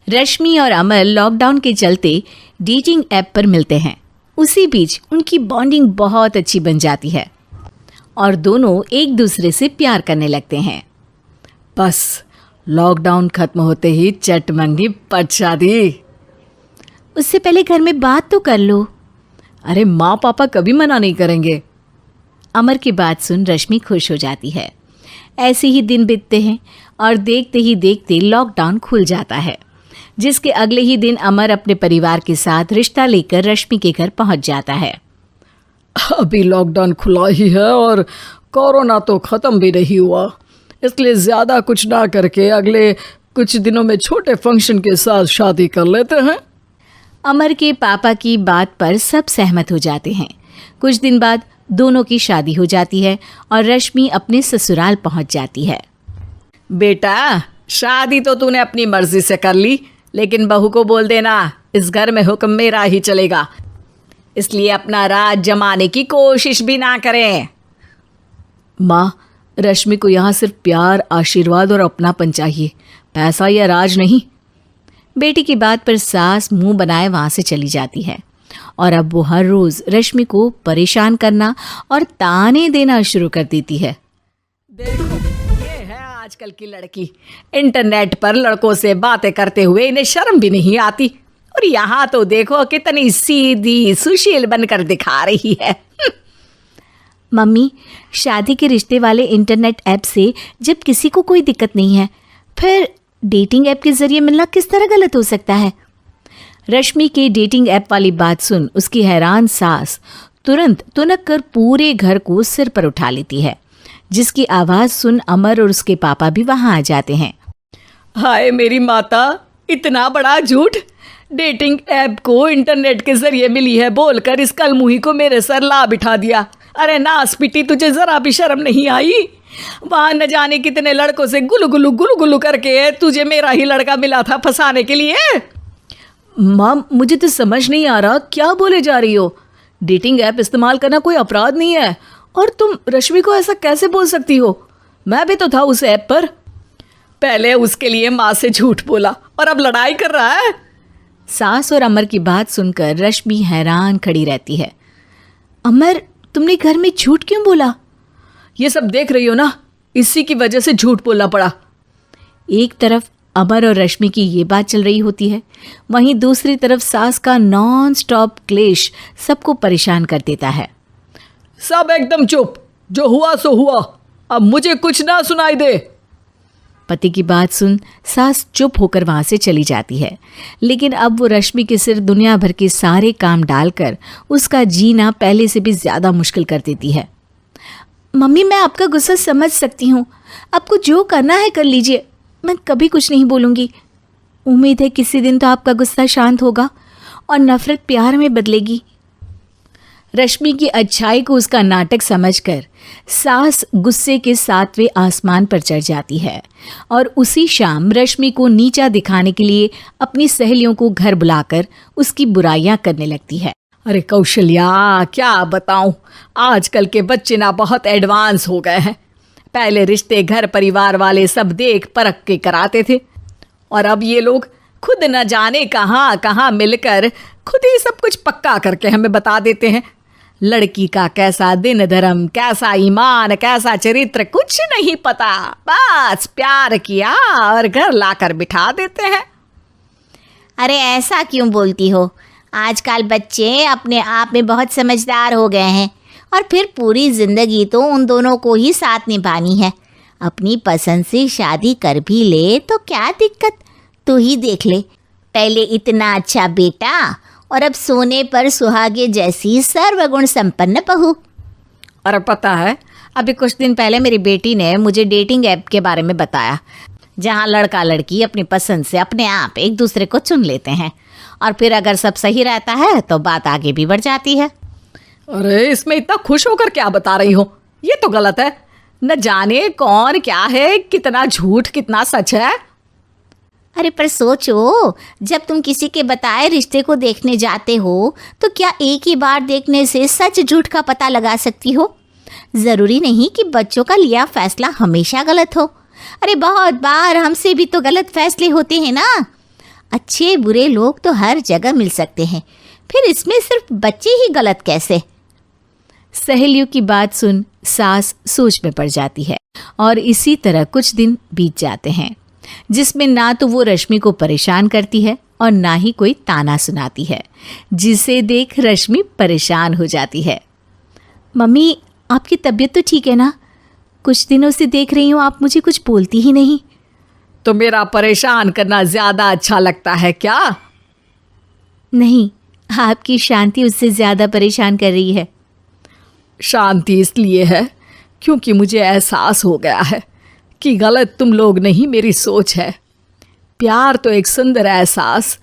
रश्मि और अमर लॉकडाउन के चलते डेटिंग ऐप पर मिलते हैं। उसी बीच उनकी बॉन्डिंग बहुत अच्छी बन जाती है और दोनों एक दूसरे से प्यार करने लगते हैं। बस लॉकडाउन खत्म होते ही चट मंडी पट शादी। उससे पहले घर में बात तो कर लो। अरे माँ पापा कभी मना नहीं करेंगे। अमर की बात सुन रश्मि खुश हो जाती है। ऐसे ही दिन बीतते हैं और देखते ही देखते लॉकडाउन खुल जाता है, जिसके अगले ही दिन अमर अपने परिवार के साथ रिश्ता लेकर रश्मि के घर पहुंच जाता है। अभी लॉकडाउन खुला ही है और कोरोना तो ख़त्म भी नहीं हुआ, इसलिए ज़्यादा कुछ ना करके अगले कुछ दिनों में छोटे फंक्शन के साथ शादी कर लेते हैं। अमर के पापा की बात पर सब सहमत हो जाते हैं। कुछ दिन बाद दोनों की शादी हो जाती है और रश्मि अपने ससुराल पहुंच जाती है। बेटा, शादी तो तूने अपनी मर्जी से कर ली, लेकिन बहू को बोल देना इस घर में हुक्म मेरा ही चलेगा, इसलिए अपना राज जमाने की कोशिश भी ना करें। माँ, रश्मि को यहाँ सिर्फ प्यार, आशीर्वाद और अपनापन चाहिए, पैसा या राज नहीं। बेटी की बात पर सास मुंह बनाए वहाँ से चली जाती है और अब वो हर रोज़ रश्मि को परेशान करना और ताने देना शुरू कर देती है। देखो, ये है आजकल की लड़की, इंटरनेट पर लड़कों से बातें करते हुए इन्हें शर्म भी नहीं आती, और यहाँ तो देखो कितनी सीधी सुशील बनकर दिखा रही है। मम्मी, शादी के रिश्ते वाले इंटरनेट ऐप से जब किसी को कोई दिक्कत नहीं है, फिर डेटिंग ऐप के जरिए मिलना किस तरह गलत हो सकता है? रश्मि के डेटिंग ऐप वाली बात सुन उसकी हैरान सास तुरंत तुनक कर पूरे घर को सिर पर उठा लेती है, जिसकी आवाज़ सुन अमर और उसके पापा भी वहाँ आ जाते हैं। हाय मेरी माता, इतना बड़ा झूठ! डेटिंग ऐप को इंटरनेट के जरिए मिली है बोलकर इस कलमुही को मेरे सर ला बिठा दिया। अरे नास पिटी, तुझे जरा भी शर्म नहीं आई? वहाँ न जाने कितने लड़कों से गुलू गुलू करके तुझे मेरा ही लड़का मिला था फंसाने के लिए। माँ, मुझे तो समझ नहीं आ रहा क्या बोले जा रही हो। डेटिंग ऐप इस्तेमाल करना कोई अपराध नहीं है, और तुम रश्मि को ऐसा कैसे बोल सकती हो? मैं भी तो था उस ऐप पर। पहले उसके लिए माँ से झूठ बोला और अब लड़ाई कर रहा है। सास और अमर की बात सुनकर रश्मि हैरान खड़ी रहती है। अमर, तुमने घर में झूठ क्यों बोला? ये सब देख रही हो ना, इसी की वजह से झूठ बोलना पड़ा। एक तरफ अमर और रश्मि की ये बात चल रही होती है, वहीं दूसरी तरफ सास का नॉन स्टॉप क्लेश सबको परेशान कर देता है। सब एकदम चुप, जो हुआ सो हुआ, अब मुझे कुछ ना सुनाई दे। पति की बात सुन सास चुप होकर वहाँ से चली जाती है, लेकिन अब वो रश्मि के सिर दुनिया भर के सारे काम डालकर उसका जीना पहले से भी ज़्यादा मुश्किल कर देती है। मम्मी, मैं आपका गुस्सा समझ सकती हूँ, आपको जो करना है कर लीजिए, मैं कभी कुछ नहीं बोलूँगी। उम्मीद है किसी दिन तो आपका गुस्सा शांत होगा और नफ़रत प्यार में बदलेगी। रश्मि की अच्छाई को उसका नाटक समझकर सास गुस्से के 7वें आसमान पर चढ़ जाती है और उसी शाम रश्मि को नीचा दिखाने के लिए अपनी सहेलियों को घर बुलाकर उसकी बुराइयां करने लगती है। अरे कौशल्या, क्या बताऊं, आजकल के बच्चे ना बहुत एडवांस हो गए हैं। पहले रिश्ते घर परिवार वाले सब देख परख के कराते थे, और अब ये लोग खुद न जाने कहाँ कहाँ मिलकर खुद ही सब कुछ पक्का करके हमें बता देते हैं। लड़की का कैसा दिन धर्म, कैसा ईमान, कैसा चरित्र कुछ नहीं पता, बस प्यार किया और घर लाकर बिठा देते हैं। अरे ऐसा क्यों बोलती हो? आजकल बच्चे अपने आप में बहुत समझदार हो गए हैं, और फिर पूरी ज़िंदगी तो उन दोनों को ही साथ निभानी है। अपनी पसंद से शादी कर भी ले तो क्या दिक्कत, तू ही देख ले, पहले इतना अच्छा बेटा और अब सोने पर सुहागे जैसी सर्वगुण संपन्न बहू। और पता है, अभी कुछ दिन पहले मेरी बेटी ने मुझे डेटिंग ऐप के बारे में बताया, जहाँ लड़का लड़की अपनी पसंद से अपने आप एक दूसरे को चुन लेते हैं, और फिर अगर सब सही रहता है तो बात आगे भी बढ़ जाती है। अरे इसमें इतना खुश होकर क्या बता रही हो? ये तो गलत है। न जाने कौन क्या है, कितना झूठ कितना सच है। अरे पर सोचो, जब तुम किसी के बताए रिश्ते को देखने जाते हो तो क्या एक ही बार देखने से सच झूठ का पता लगा सकती हो? ज़रूरी नहीं कि बच्चों का लिया फैसला हमेशा गलत हो। अरे बहुत बार हमसे भी तो गलत फैसले होते हैं ना। अच्छे बुरे लोग तो हर जगह मिल सकते हैं, फिर इसमें सिर्फ बच्चे ही गलत कैसे? सहेलियों की बात सुन सास सोच में पड़ जाती है और इसी तरह कुछ दिन बीत जाते हैं जिसमें ना तो वो रश्मि को परेशान करती है और ना ही कोई ताना सुनाती है, जिसे देख रश्मि परेशान हो जाती है। मम्मी, आपकी तबीयत तो ठीक है ना? कुछ दिनों से देख रही हूँ आप मुझे कुछ बोलती ही नहीं। तो मेरा परेशान करना ज्यादा अच्छा लगता है क्या? नहीं, आपकी शांति उससे ज्यादा परेशान कर रही है। शांति इसलिए है क्योंकि मुझे एहसास हो गया है कि गलत तुम लोग नहीं, मेरी सोच है। प्यार तो एक सुंदर एहसास